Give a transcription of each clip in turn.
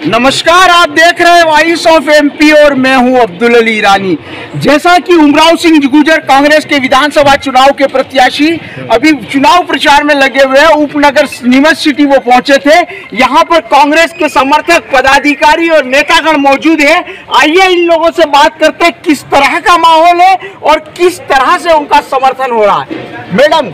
नमस्कार, आप देख रहे हैं वॉइस ऑफ एमपी और मैं हूं अब्दुल अली ईरानी। जैसा कि उमराव सिंह गुर्जर कांग्रेस के विधानसभा चुनाव के प्रत्याशी अभी चुनाव प्रचार में लगे हुए हैं, उपनगर नीमच सिटी वो पहुंचे थे। यहां पर कांग्रेस के समर्थक, पदाधिकारी और नेतागण मौजूद हैं। आइए इन लोगों से बात करते हैं किस तरह का माहौल है और किस तरह से उनका समर्थन हो रहा है। मैडम,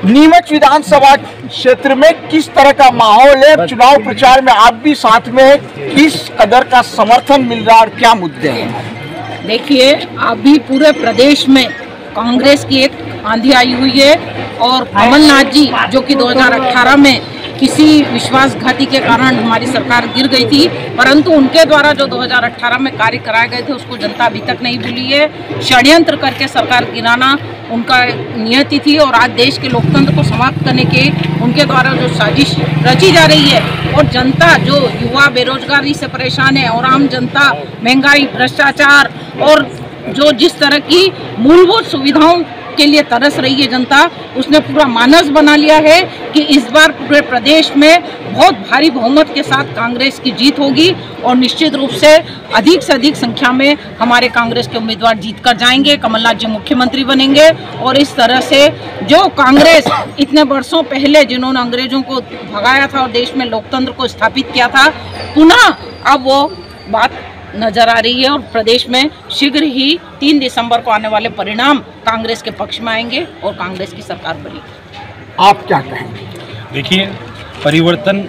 नीमच विधानसभा क्षेत्र में किस तरह का माहौल है? चुनाव प्रचार में आप भी साथ में हैं, किस कदर का समर्थन मिल रहा है और क्या मुद्दे हैं? देखिए, अभी पूरे प्रदेश में कांग्रेस की एक आंधी आई हुई है और कमलनाथ जी जो कि 2018 में किसी विश्वासघाती के कारण हमारी सरकार गिर गई थी, परंतु उनके द्वारा जो 2018 में कार्य कराए गए थे उसको जनता अभी तक नहीं भूली है। षड्यंत्र करके सरकार गिराना उनका नियति थी और आज देश के लोकतंत्र को समाप्त करने के उनके द्वारा जो साजिश रची जा रही है और जनता जो युवा बेरोजगारी से परेशान है और आम जनता महंगाई, भ्रष्टाचार और जो जिस तरह की मूलभूत सुविधाओं के लिए तरस रही है जनता, उसने पूरा मानस बना लिया है कि इस बार पूरे प्रदेश में बहुत भारी बहुमत के साथ कांग्रेस की जीत होगी और निश्चित रूप से अधिक संख्या में हमारे कांग्रेस के उम्मीदवार जीत कर जाएंगे। कमलनाथ जी मुख्यमंत्री बनेंगे और इस तरह से जो कांग्रेस इतने वर्षों पहले जिन्होंने अंग्रेजों को भगाया था और देश में लोकतंत्र को स्थापित किया था, पुनः अब वो बात नजर आ रही है और प्रदेश में शीघ्र ही 3 दिसंबर को आने वाले परिणाम कांग्रेस के पक्ष में आएंगे और कांग्रेस की सरकार बनेगी। आप क्या कहेंगे? देखिए, परिवर्तन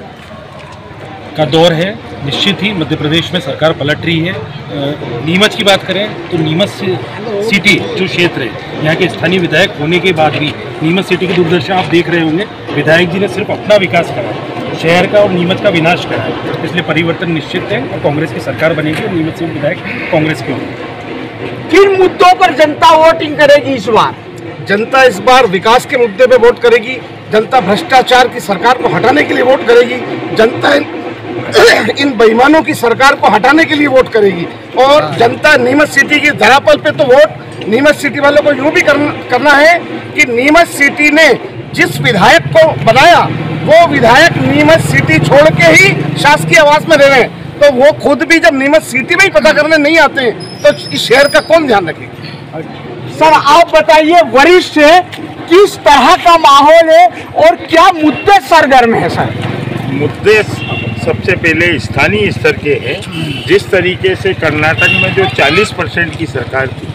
का दौर है। निश्चित ही मध्य प्रदेश में सरकार पलट रही है। नीमच की बात करें तो नीमच सिटी जो क्षेत्र है, यहाँ के स्थानीय विधायक होने के बाद भी नीमच सिटी की दुर्दशा आप देख रहे होंगे। विधायक जी ने सिर्फ अपना विकास करा है, शहर का और नीमच का विनाश करा है। इसलिए परिवर्तन निश्चित है और कांग्रेस की सरकार बनेगी और नीमच से विधायक कांग्रेस के होंगे। किन मुद्दों पर जनता वोटिंग करेगी इस बार? जनता इस बार विकास के मुद्दे पे वोट करेगी। जनता भ्रष्टाचार की सरकार को हटाने के लिए वोट करेगी। जनता इन बेईमानों की सरकार को हटाने के लिए वोट करेगी और जनता नीमच सिटी की धरातल पे तो वोट नीमच सिटी वालों को यूं भी करना है कि नीमच सिटी ने जिस विधायक को बनाया वो विधायक नीमच सिटी छोड़ के ही शासकीय आवास में रह रहे हैं, तो वो खुद भी जब नीमच सिटी में ही पता करने नहीं आते हैं तो इस शहर का कौन ध्यान रखेगा? सर, आप बताइए, वरिष्ठ है, किस तरह का माहौल है और क्या मुद्दे सरगर्म है? सर, मुद्दे सबसे पहले स्थानीय स्तर के हैं। जिस तरीके से कर्नाटक में जो 40% की सरकार थी,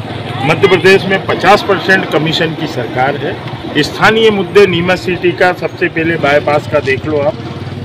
मध्य प्रदेश में 50% कमीशन की सरकार है। स्थानीय मुद्दे नीमच सिटी का सबसे पहले बाईपास का देख लो आप।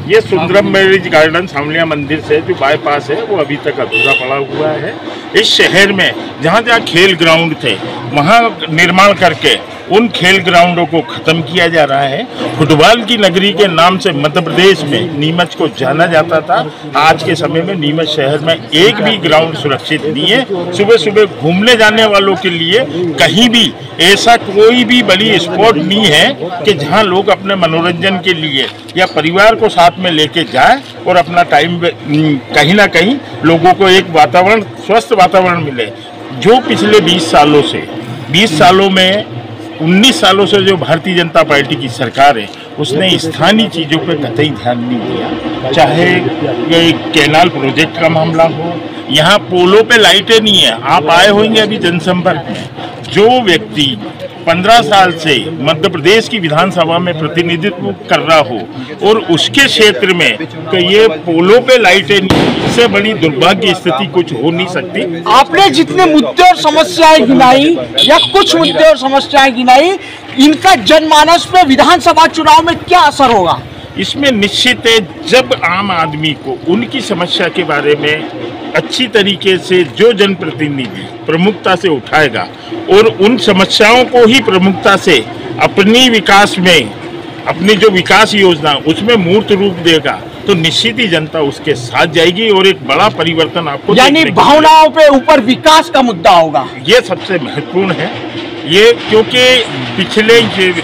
ये सुंदरम मैरिज गार्डन सामलिया मंदिर से जो बाईपास है वो अभी तक अधूरा पड़ा हुआ है। इस शहर में जहाँ जहाँ खेल ग्राउंड थे वहाँ निर्माण करके उन खेल ग्राउंडों को ख़त्म किया जा रहा है। फुटबॉल की नगरी के नाम से मध्य प्रदेश में नीमच को जाना जाता था। आज के समय में नीमच शहर में एक भी ग्राउंड सुरक्षित नहीं है। सुबह सुबह घूमने जाने वालों के लिए कहीं भी ऐसा कोई भी बड़ी स्पॉट नहीं है कि जहां लोग अपने मनोरंजन के लिए या परिवार को साथ में लेके जाएं और अपना टाइम कहीं ना कहीं लोगों को एक वातावरण, स्वस्थ वातावरण मिले। जो पिछले 20 सालों में 19 सालों से जो भारतीय जनता पार्टी की सरकार है उसने स्थानीय चीज़ों पर कतई ध्यान नहीं दिया। चाहे ये कैनाल प्रोजेक्ट का मामला हो, यहाँ पोलों पे लाइटें नहीं है। आप आए होंगे अभी जनसंपर्क में, जो व्यक्ति 15 साल से मध्य प्रदेश की विधानसभा में प्रतिनिधित्व कर रहा हो और उसके क्षेत्र में तो ये पोलों पे लाइटें नहीं, इससे बड़ी दुर्भाग्य स्थिति कुछ हो नहीं सकती। आपने जितने मुद्दे और समस्याएं गिनाई या कुछ मुद्दे और समस्याएं गिनाई, इनका जनमानस पे विधानसभा चुनाव में क्या असर होगा? इसमें निश्चित है, जब आम आदमी को उनकी समस्या के बारे में अच्छी तरीके से जो जनप्रतिनिधि प्रमुखता से उठाएगा और उन समस्याओं को ही प्रमुखता से अपनी विकास में, अपनी जो विकास योजना उसमें मूर्त रूप देगा, तो निश्चित ही जनता उसके साथ जाएगी और एक बड़ा परिवर्तन आपको, यानी भावनाओं पे ऊपर विकास का मुद्दा होगा। ये सबसे महत्वपूर्ण है। ये क्योंकि पिछले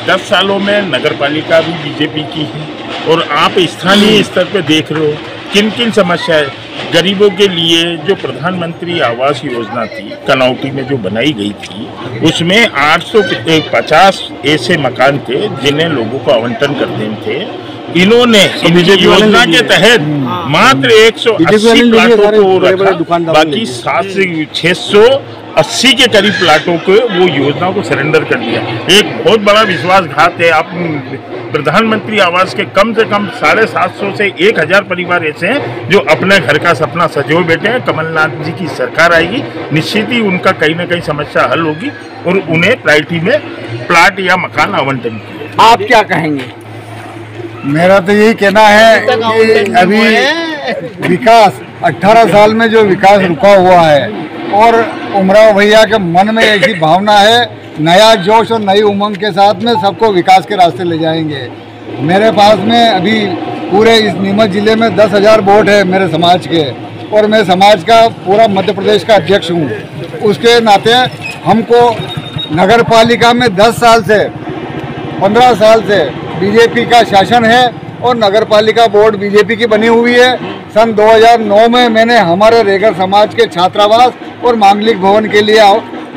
10 सालों में नगर पालिका भी बीजेपी की है और आप स्थानीय स्तर पे देख रहे हो किन किन समस्याएं। गरीबों के लिए जो प्रधानमंत्री आवास योजना थी कनौटी में जो बनाई गई थी, उसमें 850 ऐसे मकान थे जिन्हें लोगों को आवंटन कर देने थे इन्होंने योजना के तहत मात्र 180 प्लाटों को रखा, बाकी 700 से 680 के करीब प्लाटों को वो योजना को सरेंडर कर दिया। एक बहुत बड़ा विश्वासघात है। आप प्रधानमंत्री आवास के कम से कम 750 से 1000 परिवार ऐसे हैं जो अपने घर का सपना सजोए बैठे हैं। कमलनाथ जी की सरकार आएगी, निश्चित ही उनका कहीं ना कहीं समस्या हल होगी और उन्हें प्रायोरिटी में प्लाट या मकान आवंटन किया। आप क्या कहेंगे? मेरा तो यही कहना है कि अभी विकास 18 साल में जो विकास रुका हुआ है और उमराव भैया के मन में ऐसी भावना है, नया जोश और नई उमंग के साथ में सबको विकास के रास्ते ले जाएंगे। मेरे पास में अभी पूरे इस नीमच जिले में 10,000 वोट है मेरे समाज के और मैं समाज का पूरा मध्य प्रदेश का अध्यक्ष हूँ। उसके नाते हमको नगर पालिका में 10 साल से 15 साल से बीजेपी का शासन है और नगर पालिका बोर्ड बीजेपी की बनी हुई है। सन 2009 में मैंने हमारे रेगर समाज के छात्रावास और मांगलिक भवन के लिए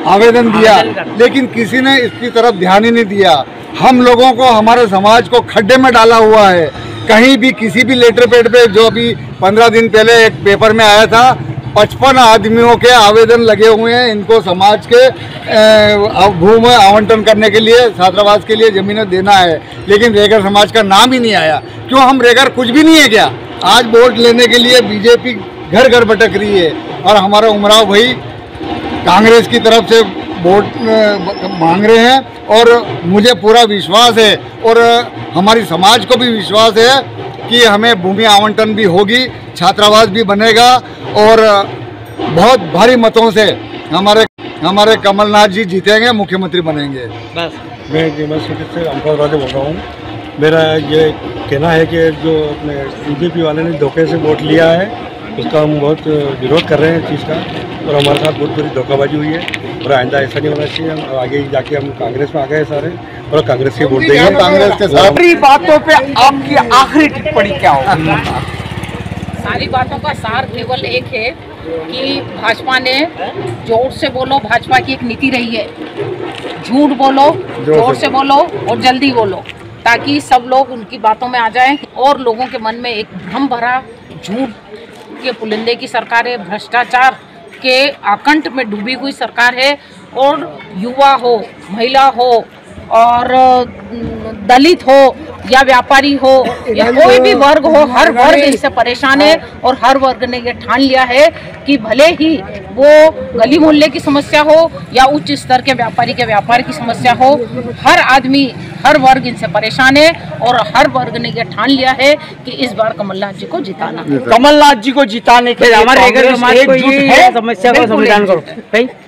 आवेदन दिया, लेकिन किसी ने इसकी तरफ ध्यान ही नहीं दिया। हम लोगों को, हमारे समाज को खड्डे में डाला हुआ है। कहीं भी किसी भी लेटर पैड पे, जो अभी 15 दिन पहले एक पेपर में आया था, 55 आदमियों के आवेदन लगे हुए हैं। इनको समाज के भूमि आवंटन करने के लिए, छात्रावास के लिए जमीनें देना है, लेकिन रेगर समाज का नाम ही नहीं आया। क्यों? हम रेगर कुछ भी नहीं है क्या? आज वोट लेने के लिए बीजेपी घर घर भटक रही है और हमारा उमराव भाई कांग्रेस की तरफ से वोट मांग रहे हैं और मुझे पूरा विश्वास है और हमारी समाज को भी विश्वास है कि हमें भूमि आवंटन भी होगी, छात्रावास भी बनेगा और बहुत भारी मतों से हमारे कमलनाथ जी जीतेंगे, मुख्यमंत्री बनेंगे। बस मैं यूनिवर्सिटी से अमृत राजे बोल रहा हूँ। मेरा ये कहना है कि जो अपने बीजेपी वाले ने धोखे से वोट लिया है उसका हम बहुत विरोध कर रहे हैं चीज़ का और हमारे साथ बहुत बड़ी धोखाबाजी हुई है और आइंदा ऐसा नहीं होना चाहिए। हम आगे जाके हम कांग्रेस में आ गए सारे और कांग्रेस के वोट देंगे। कांग्रेस के साथ बातों पे आपकी आखिरी टिप्पणी क्या होगी? सारी बातों का सार केवल एक है कि भाजपा ने जोर से बोलो, भाजपा की एक नीति रही है, झूठ बोलो, जोर से बोलो और जल्दी बोलो, ताकि सब लोग उनकी बातों में आ जाएं और लोगों के मन में एक भ्रम भरा झूठ के पुलिंदे की सरकार है, भ्रष्टाचार के आकंठ में डूबी हुई सरकार है और युवा हो, महिला हो और दलित हो या व्यापारी हो या कोई भी वर्ग हो, हर वर्ग इससे परेशान है और हर वर्ग ने ये ठान लिया है कि भले ही वो गली मोहल्ले की समस्या हो या उच्च स्तर के व्यापारी के व्यापार की समस्या हो, हर आदमी, हर वर्ग इनसे परेशान है और हर वर्ग ने ये ठान लिया है कि इस बार कमलनाथ जी को जिताना। कमलनाथ जी को जिताने के लिए हमारे समस्या का समाधान करो।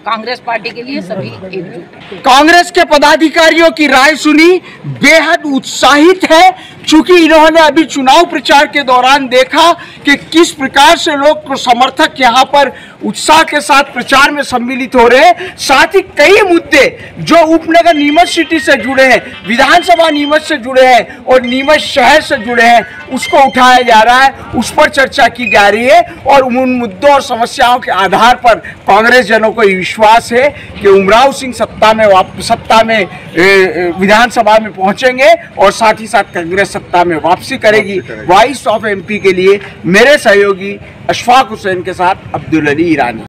कांग्रेस पार्टी के लिए सभी एकजुट। कांग्रेस के पदाधिकारियों की राय सुनी, बेहद उत्साहित है, चूंकि इन्होंने अभी चुनाव प्रचार के दौरान देखा कि किस प्रकार से लोग समर्थक यहाँ पर उत्साह के साथ प्रचार में सम्मिलित हो रहे हैं। साथ ही कई मुद्दे जो उपनगर नीमच सिटी से जुड़े हैं, विधानसभा नीमच से जुड़े हैं और नीमच शहर से जुड़े हैं, उसको उठाया जा रहा है, उस पर चर्चा की जा रही है और उन मुद्दों और समस्याओं के आधार पर कांग्रेस जनों को विश्वास है कि उमराव सिंह सत्ता में विधानसभा में पहुंचेंगे और साथ ही साथ कांग्रेस सत्ता में वापसी करेगी। वॉइस ऑफ एमपी के लिए मेरे सहयोगी अशफाक हुसैन के साथ अब्दुल अली ईरानी।